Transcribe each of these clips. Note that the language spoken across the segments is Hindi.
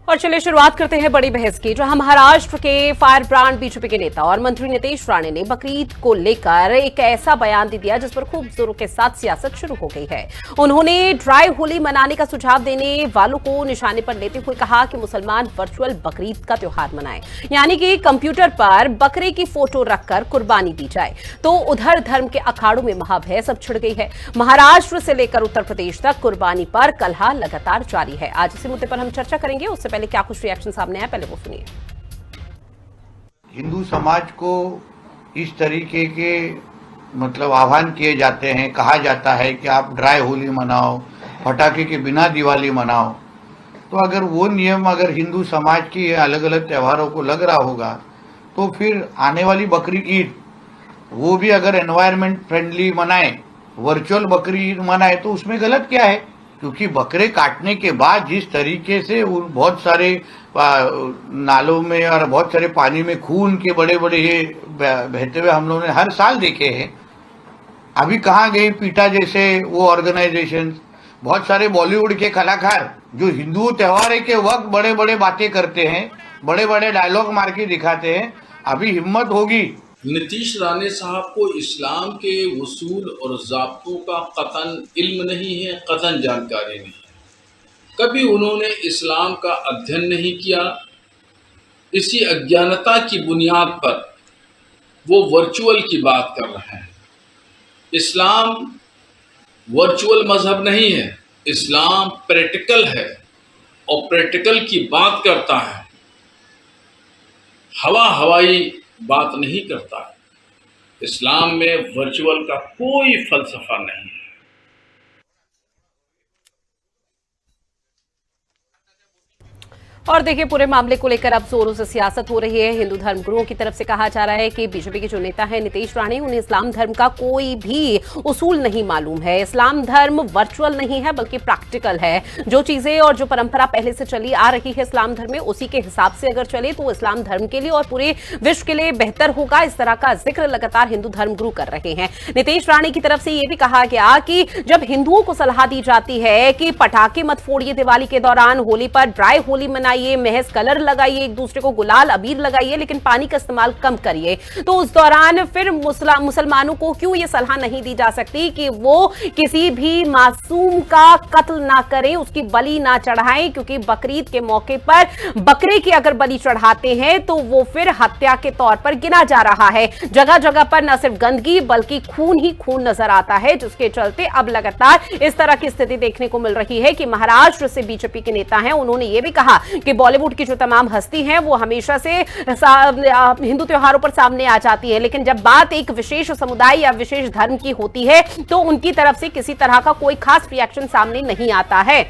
और चलिए शुरुआत करते हैं बड़ी बहस की, जहां महाराष्ट्र के फायर ब्रांड बीजेपी के नेता और मंत्री नितेश राणे ने बकरीद को लेकर एक ऐसा बयान दे दिया जिस पर खूब जोरों के साथ सियासत शुरू हो गई है। उन्होंने ड्राई होली मनाने का सुझाव देने वालों को निशाने पर लेते हुए कहा कि मुसलमान वर्चुअल बकरीद का त्योहार मनाएं, यानी कि कंप्यूटर पर बकरे की फोटो रखकर कुर्बानी दी जाए। तो उधर धर्म के अखाड़ों में महाभय सब छिड़ गई है। महाराष्ट्र से लेकर उत्तर प्रदेश तक कुर्बानी पर कलह लगातार जारी है। आज इसी मुद्दे पर हम चर्चा करेंगे। उससे पहले क्या कुछ रिएक्शन सामने आया, पहले वो सुनिए। हिंदू समाज को इस तरीके के आह्वान किए जाते हैं, कहा जाता है कि आप ड्राई होली मनाओ, पटाखे के बिना दिवाली मनाओ। तो अगर वो नियम अगर हिंदू समाज की अलग अलग त्योहारों को लग रहा होगा, तो फिर आने वाली बकरी ईद वो भी अगर एनवायरनमेंट फ्रेंडली मनाए, वर्चुअल बकरी ईद मनाए, तो उसमें गलत क्या है? क्योंकि बकरे काटने के बाद जिस तरीके से बहुत सारे नालों में और बहुत सारे पानी में खून के बड़े बड़े ये बहते हुए हम लोगों ने हर साल देखे हैं। अभी कहाँ गए पीटा जैसे वो ऑर्गेनाइजेशन? बहुत सारे बॉलीवुड के कलाकार जो हिंदू त्योहार के वक्त बड़े बड़े बातें करते हैं, बड़े बड़े डायलॉग मार के दिखाते हैं। अभी हिम्मत होगी नीतीश राणे साहब को इस्लाम के उसूल और ज़ाब्तों का कतन इल्म नहीं है, कतन जानकारी नहीं है। कभी उन्होंने इस्लाम का अध्ययन नहीं किया। इसी अज्ञानता की बुनियाद पर वो वर्चुअल की बात कर रहे हैं। इस्लाम वर्चुअल मजहब नहीं है, इस्लाम प्रैक्टिकल है और प्रैक्टिकल की बात करता है, हवाई बात नहीं करता है। इस्लाम में वर्चुअल का कोई फलसफा नहीं है। और देखिए, पूरे मामले को लेकर अब जोरों से सियासत हो रही है। हिंदू धर्म गुरुओं की तरफ से कहा जा रहा है कि बीजेपी के जो नेता है नितेश राणे, उन्हें इस्लाम धर्म का कोई भी उसूल नहीं मालूम है। इस्लाम धर्म वर्चुअल नहीं है बल्कि प्रैक्टिकल है। जो चीजें और जो परंपरा पहले से चली आ रही है इस्लाम धर्म में, उसी के हिसाब से अगर चले तो इस्लाम धर्म के लिए और पूरे विश्व के लिए बेहतर होगा। इस तरह का जिक्र लगातार हिंदू धर्म गुरु कर रहे हैं। नितेश राणे की तरफ से यह भी कहा गया कि जब हिंदुओं को सलाह दी जाती है कि पटाखे मत फोड़िए दिवाली के दौरान, होली पर ड्राई होली मनाइए, महज कलर लगाइए, एक दूसरे को गुलाल अबीर लगाइए, लेकिन पानी का इस्तेमाल कम करिए, तो उस दौरान फिर मुसलमानों को क्यों यह सलाह नहीं दी जा सकती कि वो किसी भी मासूम का कत्ल ना करें, उसकी बलि ना चढ़ाएं? क्योंकि बकरीद के मौके पर बकरे की अगर बलि चढ़ाते हैं तो वो फिर हत्या के तौर पर गिना जा रहा है। जगह जगह पर न सिर्फ गंदगी बल्कि खून ही खून नजर आता है, जिसके चलते अब लगातार इस तरह की स्थिति देखने को मिल रही है कि महाराष्ट्र से बीजेपी के नेता हैं, उन्होंने ये भी कहा कि बॉलीवुड की जो तमाम हस्ती हैं वो हमेशा से हिंदू त्योहारों पर सामने आ जाती है, लेकिन जब बात एक विशेष समुदाय या विशेष धर्म की होती है तो उनकी तरफ से किसी तरह का कोई खास रिएक्शन सामने नहीं आता है।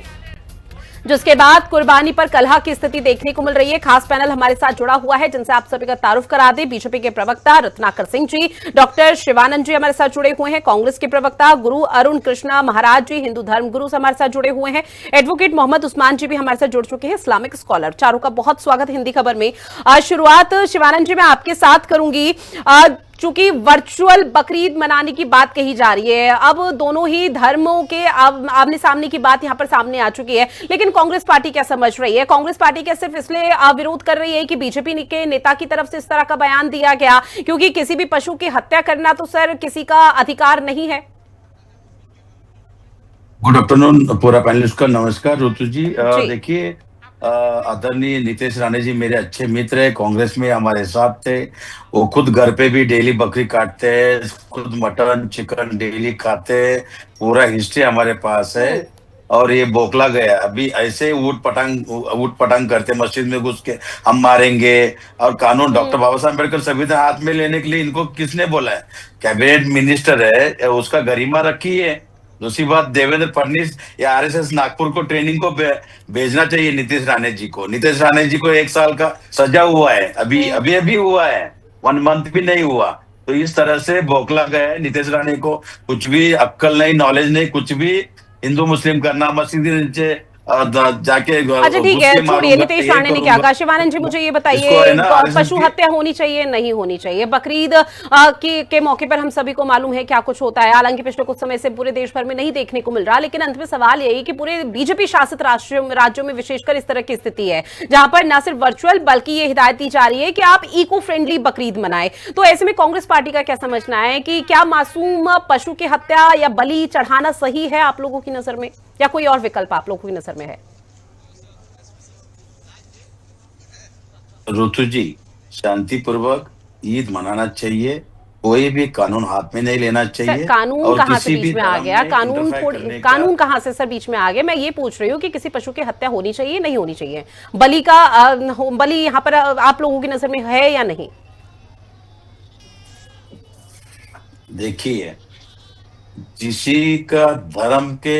जिसके बाद कुर्बानी पर कलह की स्थिति देखने को मिल रही है। खास पैनल हमारे साथ जुड़ा हुआ है, जिनसे आप सभी का तारुफ करा दें। बीजेपी के प्रवक्ता रत्नाकर सिंह जी, डॉक्टर शिवानंद जी हमारे साथ जुड़े हुए हैं। कांग्रेस के प्रवक्ता गुरु अरुण कृष्णा महाराज जी हिंदू धर्म गुरु से हमारे साथ जुड़े हुए हैं। एडवोकेट मोहम्मद उस्मान जी भी हमारे साथ जुड़ चुके हैं, इस्लामिक स्कॉलर। चारों का बहुत स्वागत हिंदी खबर में। शुरुआत शिवानंद जी मैं आपके साथ करूंगी। चूंकि वर्चुअल बकरीद मनाने की बात कही जा रही है, अब दोनों ही धर्मों के आमने सामने की बात यहां पर सामने आ चुकी है, लेकिन कांग्रेस पार्टी क्या समझ रही है? कांग्रेस पार्टी क्या सिर्फ इसलिए विरोध कर रही है कि बीजेपी के नेता की तरफ से इस तरह का बयान दिया गया? क्योंकि किसी भी पशु की हत्या करना तो सर किसी का अधिकार नहीं है। गुड आफ्टरनून पूरा पैनलिस्ट का नमस्कार ऋतु जी। देखिए, आदरणीय नितेश राणे जी मेरे अच्छे मित्र है, कांग्रेस में हमारे साथ थे। वो खुद घर पे भी डेली बकरी काटते हैं, खुद मटन चिकन डेली खाते हैं, पूरा हिस्ट्री हमारे पास है। और ये बोखला गया अभी ऐसे ऊट पटांग करते मस्जिद में घुस के हम मारेंगे। और कानून डॉक्टर बाबा साहब अम्बेडकर संविधान हाथ में लेने के लिए इनको किसने बोला है? कैबिनेट मिनिस्टर है, उसका गरिमा रखी है। दूसरी बात, देवेंद्र फडणवीस या आरएसएस नागपुर को ट्रेनिंग को भेजना चाहिए नीतीश राणे जी को। नीतीश राणे जी को 1 साल का सजा हुआ है, अभी हुआ है, 1 मंथ भी नहीं हुआ। तो इस तरह से बौखला गया है नीतीश राणे को, कुछ भी अक्कल नहीं, नॉलेज नहीं, कुछ भी हिंदू मुस्लिम करना, मस्जिद के नीचे जाके अच्छा ठीक है, छोड़िए नितेश राणे ने क्या कहा। शिवानंद जी मुझे ये बताइए, पशु हत्या होनी चाहिए नहीं होनी चाहिए? बकरीद के मौके पर हम सभी को मालूम है क्या कुछ होता है, हालांकि पिछले कुछ समय से पूरे देश भर में नहीं देखने को मिल रहा, लेकिन अंत में सवाल यही कि पूरे बीजेपी शासित राज्यों में विशेषकर इस तरह की स्थिति है जहां पर न सिर्फ वर्चुअल बल्कि ये हिदायत दी जा रही है कि आप इको फ्रेंडली बकरीद मनाएं। तो ऐसे में कांग्रेस पार्टी का क्या समझना है कि क्या मासूम पशु की हत्या या बलि चढ़ाना सही है आप लोगों की नजर में, या कोई और विकल्प आप लोगों की नजर में है? ऋतु जी, शांतिपूर्वक ईद मनाना चाहिए, कोई भी कानून हाथ में नहीं लेना चाहिए। कानून कहां से बीच में आ गया? कानून कहां से सर बीच में आ गया? मैं ये पूछ रही हूँ कि किसी पशु की हत्या होनी चाहिए नहीं होनी चाहिए, बलि यहाँ पर आप लोगों की नजर में है या नहीं? देखिए, किसी का धर्म के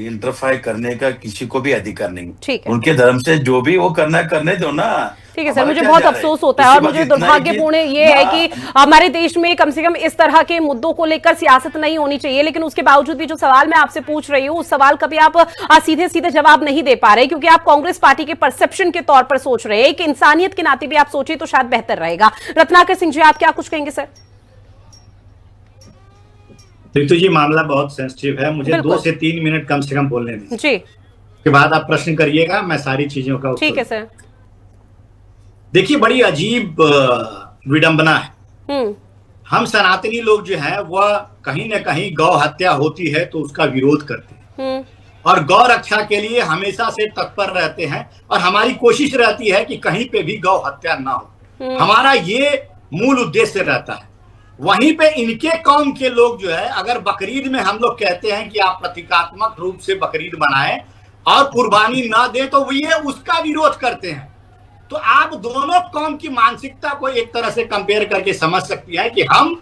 इंटरफायर करने का किसी को भी अधिकार नहीं। ठीक है, उनके धर्म से जो भी वो करना है करने दो ना। ठीक है सर, मुझे बहुत अफसोस होता है और मुझे दुर्भाग्यपूर्ण ये है कि हमारे देश में कम से कम इस तरह के मुद्दों को लेकर सियासत नहीं होनी चाहिए, लेकिन उसके बावजूद भी जो सवाल मैं आपसे पूछ रही हूँ उस सवाल का भी आप सीधे सीधे जवाब नहीं दे पा रहे, क्योंकि आप कांग्रेस पार्टी के परसेप्शन के तौर पर सोच रहे हैं। कि इंसानियत के नाते भी आप सोचिए तो शायद बेहतर रहेगा। रत्नाकर सिंह जी, आप क्या कुछ कहेंगे सर? ऋतु जी, मामला बहुत सेंसिटिव है, मुझे 2 से 3 मिनट कम से कम बोलने दीजिए जी, के बाद आप प्रश्न करिएगा, मैं सारी चीजों का ठीक है सर। देखिए, बड़ी अजीब विडंबना है। हम सनातनी लोग जो है वह कहीं ना कहीं गौ हत्या होती है तो उसका विरोध करते हैं और गौ रक्षा के लिए हमेशा से तत्पर रहते हैं और हमारी कोशिश रहती है कि कहीं पे भी गौ हत्या ना हो। हमारा ये मूल उद्देश्य रहता है। वहीं पे इनके कौम के लोग जो है, अगर बकरीद में हम लोग कहते हैं कि आप प्रतीकात्मक रूप से बकरीद मनाएं और कुर्बानी ना दें, तो ये उसका विरोध करते हैं। तो आप दोनों कौम की मानसिकता को एक तरह से कंपेयर करके समझ सकती है कि हम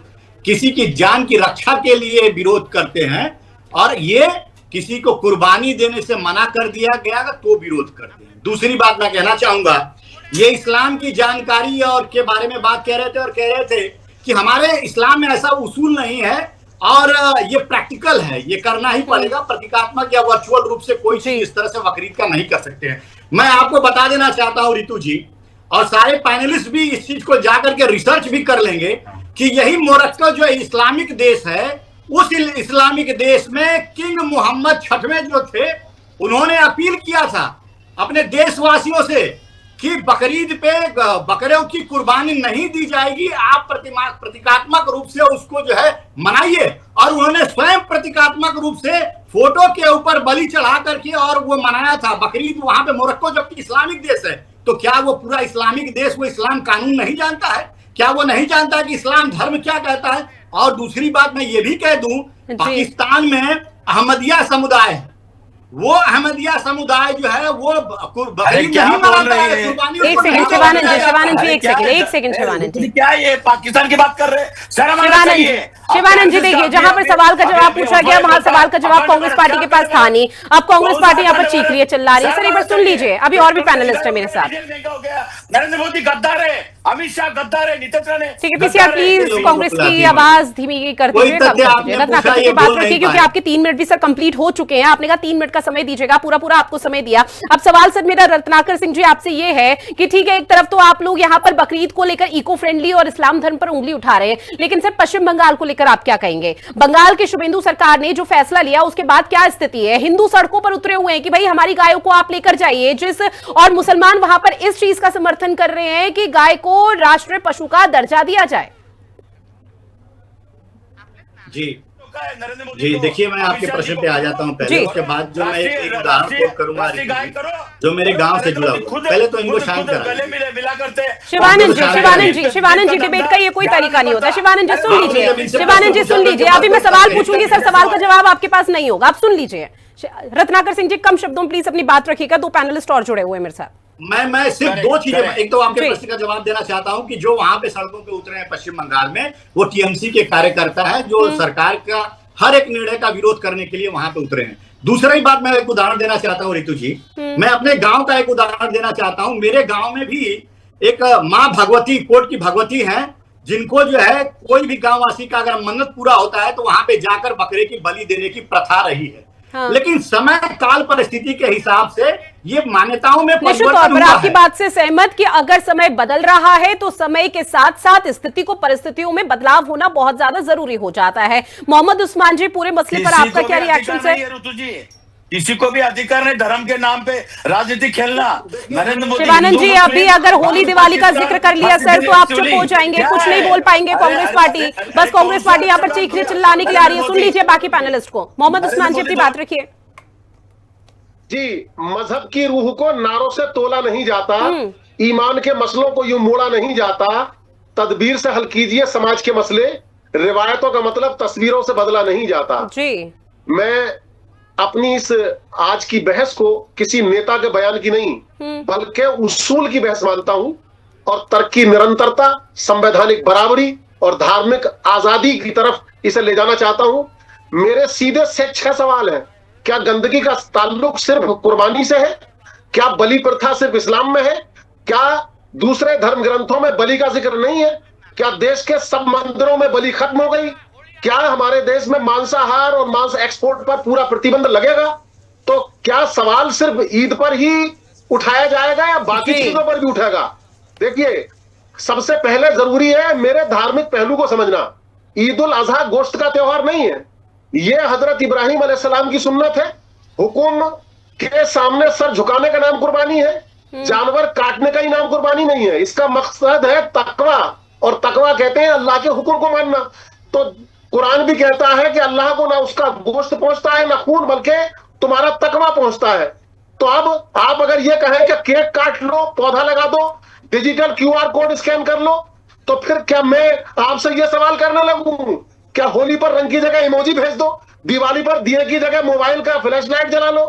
किसी की जान की रक्षा के लिए विरोध करते हैं और ये किसी को कुर्बानी देने से मना कर दिया गया तो विरोध करते हैं। दूसरी बात मैं कहना चाहूंगा, ये इस्लाम की जानकारी और के बारे में बात कह रहे थे और कह रहे थे कि हमारे इस्लाम में ऐसा उसूल नहीं है और ये प्रैक्टिकल है, ये करना ही पड़ेगा। प्रतीकात्मक या वर्चुअल रूप से कोई चीज इस तरह से बकरीद का नहीं कर सकते हैं। मैं आपको बता देना चाहता हूं ऋतु जी, और सारे पैनलिस्ट भी इस चीज को जाकर के रिसर्च भी कर लेंगे कि यही मोरक्को जो इस्लामिक देश है, उस इस्लामिक देश में किंग मोहम्मद छठवें जो थे, उन्होंने अपील किया था अपने देशवासियों से कि बकरीद पे बकरियों की कुर्बानी नहीं दी जाएगी, आप प्रतीकात्मक रूप से उसको जो है मनाइए। और उन्होंने स्वयं प्रतीकात्मक रूप से फोटो के ऊपर बलि चढ़ा करके और वो मनाया था बकरीद वहां पे। मोरक्को जबकि इस्लामिक देश है, तो क्या वो पूरा इस्लामिक देश वो इस्लाम कानून नहीं जानता है? क्या वो नहीं जानता कि इस्लाम धर्म क्या कहता है? और दूसरी बात मैं ये भी कह दूं, पाकिस्तान में अहमदिया समुदाय है, वो अहमदिया समुदाय जो है वो बकरीद नहीं मनाता है। एक सेकंड शिवानंद जी, एक सेकंड शिवानंद जी, क्या ये पाकिस्तान की बात कर रहे हैं? शिवानंद जी देखिए, जहां पर सवाल का जवाब पूछा गया वहां सवाल का जवाब कांग्रेस पार्टी के पास था नहीं। अब कांग्रेस पार्टी यहाँ पर चीख रही है, चिल्ला रही है। सर एक बार सुन लीजिए, अभी और भी पैनलिस्ट है मेरे साथ। नरेंद्र मोदी गद्दार है, अमित शाह गद्दार है, नीतीश राणे। ठीक है, पीसीआर प्लीज कांग्रेस की आवाज धीमी कर दीजिए, रत्नाकर की बात रखिए, क्योंकि आपके 3 मिनट भी सर कंप्लीट हो चुके हैं। आपने कहा 3 मिनट का समय दीजिएगा, पूरा आपको समय दिया। अब सवाल सर मेरा रत्नाकर सिंह जी आपसे ये है कि ठीक है, एक तरफ तो आप लोग यहाँ पर बकरीद को लेकर इको फ्रेंडली और इस्लाम धर्म पर उंगली उठा रहे हैं, लेकिन सर पश्चिम बंगाल को लेकर आप क्या कहेंगे? बंगाल के शुभेंदु सरकार ने जो फैसला लिया उसके बाद क्या स्थिति है? हिंदू सड़कों पर उतरे हुए हैं कि भाई हमारी गायों को आप लेकर जाइए, और मुसलमान वहां पर इस चीज का समर्थन कर रहे हैं कि गाय को राष्ट्रीय पशु का दर्जा दिया जाए। जी देखिए, मैं आपके प्रश्न पे आ जाता हूं पहले, उसके बाद जो मैं एक उदाहरण करूंगा जो मेरे गांव से जुड़ा हुआ। पहले तो इनको शांत करा। शिवानंद जी डिबेट का ये कोई तरीका नहीं होता। शिवानंद जी सुन लीजिए, अभी मैं सवाल पूछूंगी सर, सवाल का जवाब आपके पास नहीं होगा, आप सुन लीजिए। रत्नाकर सिंह जी कम शब्दों में प्लीज अपनी बात रखिएगा, 2 पैनलिस्ट और जुड़े हुए मेरे साथ। मैं सिर्फ 2 चीजें, एक तो आपके प्रश्न का जवाब देना चाहता हूं कि जो वहां पे सड़कों पे उतरे हैं पश्चिम बंगाल में, वो टीएमसी के कार्यकर्ता है जो सरकार का हर एक निर्णय का विरोध करने के लिए वहां पे उतरे हैं। दूसरी बात, मैं एक उदाहरण देना चाहता हूं ऋतु जी, मैं अपने गांव का एक उदाहरण देना चाहता हूं। मेरे गांव में भी एक माँ भगवती, कोट की भगवती है, जिनको जो है कोई भी गांववासी का अगर मन्नत पूरा होता है तो वहां पे जाकर बकरे की बलि देने की प्रथा रही है। लेकिन समय काल परिस्थिति के हिसाब से ये मान्यताओं में निश्चित तौर परिवर्तन पर हुआ आपकी है। बात से सहमत कि अगर समय बदल रहा है तो समय के साथ साथ स्थिति को परिस्थितियों में बदलाव होना बहुत ज्यादा जरूरी हो जाता है। मोहम्मद उस्मान जी, पूरे मसले पर आपका क्या रिएक्शन है? किसी को भी अधिकार नहीं धर्म के नाम पे राजनीति खेलना। नरेंद्र मोदी, शिवानंद जी, अभी अगर होली दिवाली का जिक्र कर लिया सर तो आप चुप हो जाएंगे, कुछ नहीं बोल पाएंगे कांग्रेस पार्टी। बस कांग्रेस पार्टी यहाँ पर चीखने चिल्लाने के लिए आ रही है। सुन लीजिए बाकी पैनलिस्ट को। मोहम्मद उस्मान जी, अपनी बात रखिए। जी, मजहब की रूह को नारों से तोला नहीं जाता, ईमान के मसलों को यूं मोड़ा नहीं जाता, तदबीर से हल कीजिए समाज के मसले, रिवायतों का मतलब तस्वीरों से बदला नहीं जाता। जी, मैं अपनी इस आज की बहस को किसी नेता के बयान की नहीं बल्कि उसूल की बहस मानता हूं और तर्क की निरंतरता, संवैधानिक बराबरी और धार्मिक आजादी की तरफ इसे ले जाना चाहता हूं। मेरे सीधे से 6 सवाल हैं। क्या गंदगी का ताल्लुक सिर्फ कुर्बानी से है? क्या बलि प्रथा सिर्फ इस्लाम में है? क्या दूसरे धर्म ग्रंथों में बलि का जिक्र नहीं है? क्या देश के सब मंदिरों में बलि खत्म हो गई? क्या हमारे देश में मांसाहार और मांस एक्सपोर्ट पर पूरा प्रतिबंध लगेगा? तो क्या सवाल सिर्फ ईद पर ही उठाया जाएगा या बाकी चीजों पर भी उठेगा? देखिए, सबसे पहले जरूरी है मेरे धार्मिक पहलू को समझना। ईद उल अजहा गोश्त का त्योहार नहीं है, यह हजरत इब्राहिम अलैहिस्सलाम की सुन्नत है। हुक्म के सामने सर झुकाने का नाम कुर्बानी है, जानवर काटने का ही नाम कुर्बानी नहीं है। इसका मकसद है तकवा, और तकवा कहते हैं अल्लाह के हुक्म को मानना। तो कुरान भी कहता है कि अल्लाह को ना उसका गोश्त पहुंचता है ना खून, बल्कि तुम्हारा तकवा पहुंचता है। तो अब आप अगर ये कहें कि केक काट लो, पौधा लगा दो, डिजिटल QR कोड स्कैन कर लो, तो फिर क्या मैं आपसे ये सवाल करने लगूं क्या होली पर रंग की जगह इमोजी भेज दो, दिवाली पर दिए की जगह मोबाइल का फ्लैश लाइट जला लो,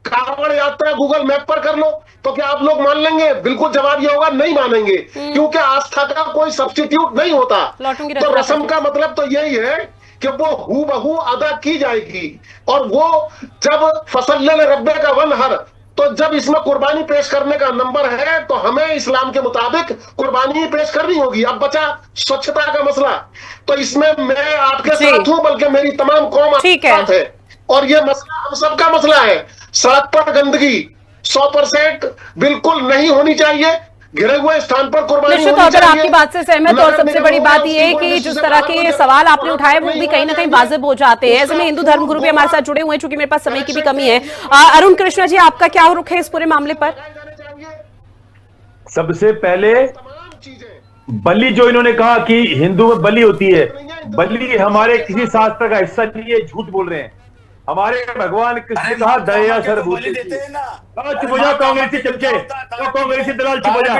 कांवड़ यात्रा गूगल मैप पर कर लो, तो क्या आप लोग मान लेंगे? बिल्कुल जवाब ये होगा, नहीं मानेंगे, क्योंकि आस्था का कोई सब्स्टिट्यूट नहीं होता। तो रस्म का मतलब तो यही है कि वो हूबहू अदा की जाएगी। और वो जब फसल रब्बे का वन हर, तो जब इसमें कुर्बानी पेश करने का नंबर है तो हमें इस्लाम के मुताबिक कुर्बानी पेश करनी होगी। अब बचा स्वच्छता का मसला, तो इसमें मैं आपके साथ हूं, बल्कि मेरी तमाम कौम आपके साथ है। और ये मसला हम सबका मसला है। सड़क पर गंदगी 100% बिल्कुल नहीं होनी चाहिए, घिरे हुए स्थान पर कुर्बानी निश्चित तौर पर आपकी बात से सहमत। और सबसे बड़ी बात यह है कि जिस तरह के सवाल आपने उठाए वो भी कहीं ना कहीं वाजिब हो जाते हैं। ऐसे में हिंदू धर्म गुरु भी हमारे साथ जुड़े हुए हैं, चूंकि मेरे पास समय की भी कमी है। अरुण कृष्णा जी, आपका क्या रुख है इस पूरे मामले पर? सबसे पहले बलि जो इन्होंने कहा कि हिंदू में बलि होती है, बलि हमारे किसी शास्त्र का हिस्सा नहीं है, झूठ बोल रहे हैं। हमारे भगवान कृष्ण कहा दया सर्वभूत। चुप हो जा कांग्रेसी चमचे, तो कांग्रेसी दलाल चुप हो जा।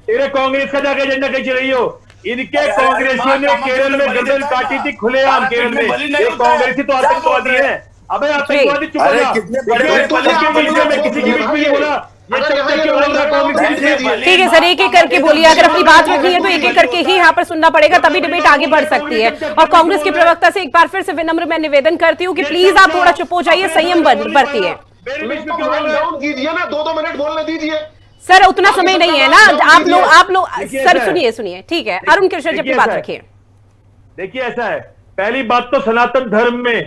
तेरे कांग्रेस का जाके एजेंडा कहीं रही हो। इनके कांग्रेसियों ने केरल में गर्दन काटी थी खुलेआम। केरल में ये कांग्रेसी तो आतंकवादी है। अबे आतंकवादी चुप हो जा। किसी की बीच में ये बोला, ठीक है सर, एक एक करके बोलिए। अगर अपनी बात रखनी है तो एक एक करके ही यहाँ पर सुनना पड़ेगा, तभी डिबेट आगे बढ़ सकती है। और कांग्रेस के प्रवक्ता से एक बार फिर से विनम्र मैं निवेदन करती हूँ कि प्लीज आप थोड़ा चुप हो जाइए, संयम बरतिए। कीजिए ना, 2-2 मिनट बोलने दीजिए। सर उतना समय नहीं है ना, आप लोग सर सुनिए। ठीक है, अरुण कृष्ण जी अपनी बात रखिए। देखिए ऐसा है, पहली बात तो सनातन धर्म में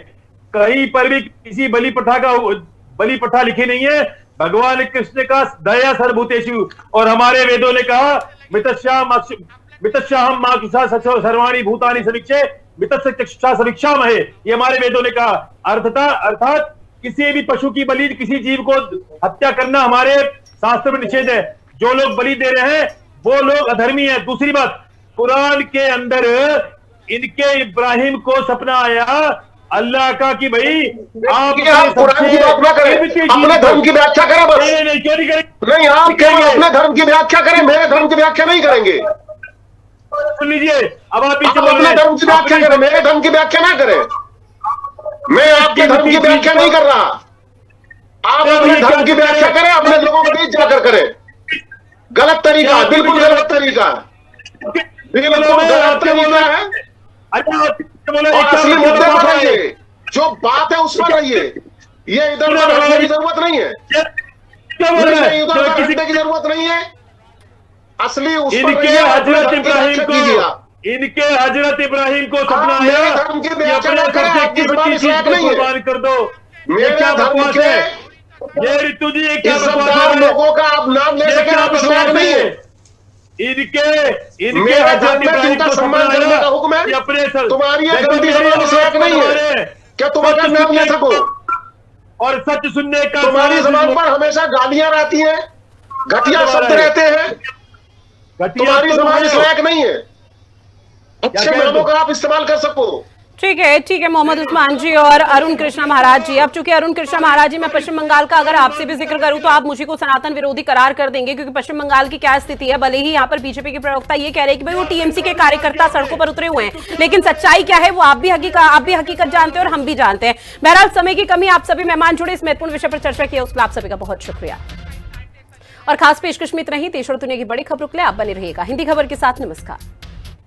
कहीं पर भी किसी बलि प्रथा लिखी नहीं है। भगवान कृष्ण का दया सर्वभूतेषु, और हमारे वेदों ने कहा मितस्याहम मातुषा सर्वाणि भूतानि समीक्षे मितस्य चक्षुषा समीक्षामहे। ये हमारे वेदों ने कहा। अर्थात किसी भी पशु की बलि, किसी जीव को हत्या करना हमारे शास्त्र में निषेध है। जो लोग बलि दे रहे हैं वो लोग अधर्मी हैं। दूसरी बात, कुरान के अंदर इनके इब्राहिम को सपना आया अल्लाह का कि भाई आप कुरान की बात ना करें, अपने धर्म की व्याख्या करें बस। क्यों नहीं करें? नहीं, आप केवल अपने धर्म की व्याख्या करें, मेरे धर्म की व्याख्या नहीं करेंगे। सुन लीजिए, अब आप अपने धर्म की व्याख्या करें, मेरे धर्म की व्याख्या ना करें। मैं आपके धर्म की व्याख्या नहीं कर रहा। आप अपने धर्म की व्याख्या करें, अपने लोगों के बीच जाकर करें। गलत तरीका, बिल्कुल गलत तरीका, बिल्कुल गलत तरीका है। असली मुद्दे पर रहिए, जो बात है उस पर रहिए। ये इधर उधर हटने की जरूरत नहीं है, इधर हटने की जरूरत नहीं है। असली उस पर रहिए, हजरत इब्राहिम को इनके हजरत इब्राहिम को सपना आप मेरे आया धर्म की कि व्याख्या अपने ना करें, सबसे आपकी जुबान कीमती इस चीज लायक को नहीं है। कुर्बान कर दो। ये मेरे क्या धर्म बकवास के है? ये ऋतु जी ये क्या बकवास इज्जतदार है? लोगों का आप नाम ले ये सके, क्या आप इस लायक बकवास नहीं है? है। इनके मेरे हजरत धर्म में इब्राहिम जिनका को सपना सम्मान करने आया का हुक्म है, कि अपने तुम्हारी ये देखो गंदी मेरी जबान इस आवाज लायक नहीं पर है मारे, क्या तुम अगर सच नाम ले सुनने सको। का और सच सुनने का तुम्हारी साहस जबान पर हमेशा गालियां रहती हैं, घटिया शब्द रहते हैं, घटिया तुम्हारी तुम जबान हो। इस लायक नहीं है अच्छे कह नामों दो? का आप इस्तेमाल कर सको। ठीक है मोहम्मद उस्मान जी और अरुण कृष्णा महाराज जी। अब चूंकि अरुण कृष्णा महाराज जी, मैं पश्चिम बंगाल का अगर आपसे भी जिक्र करूं तो आप मुझे को सनातन विरोधी करार कर देंगे, क्योंकि पश्चिम बंगाल की क्या स्थिति है। भले ही यहाँ पर बीजेपी के प्रवक्ता ये कह रहे हैं कि भाई वो टीएमसी के कार्यकर्ता सड़कों पर उतरे हुए हैं, लेकिन सच्चाई क्या है वो आप भी हकीकत जानते हैं और हम भी जानते हैं। बहरहाल समय की कमी, आप सभी मेहमान जुड़े इस महत्वपूर्ण विषय पर चर्चा किया, उसके लिए आप सभी का बहुत शुक्रिया। और खास पेशकश में इतना ही। देश और दुनिया की बड़ी खबरों के लिए आप बने रहिएगा हिंदी खबर के साथ। नमस्कार।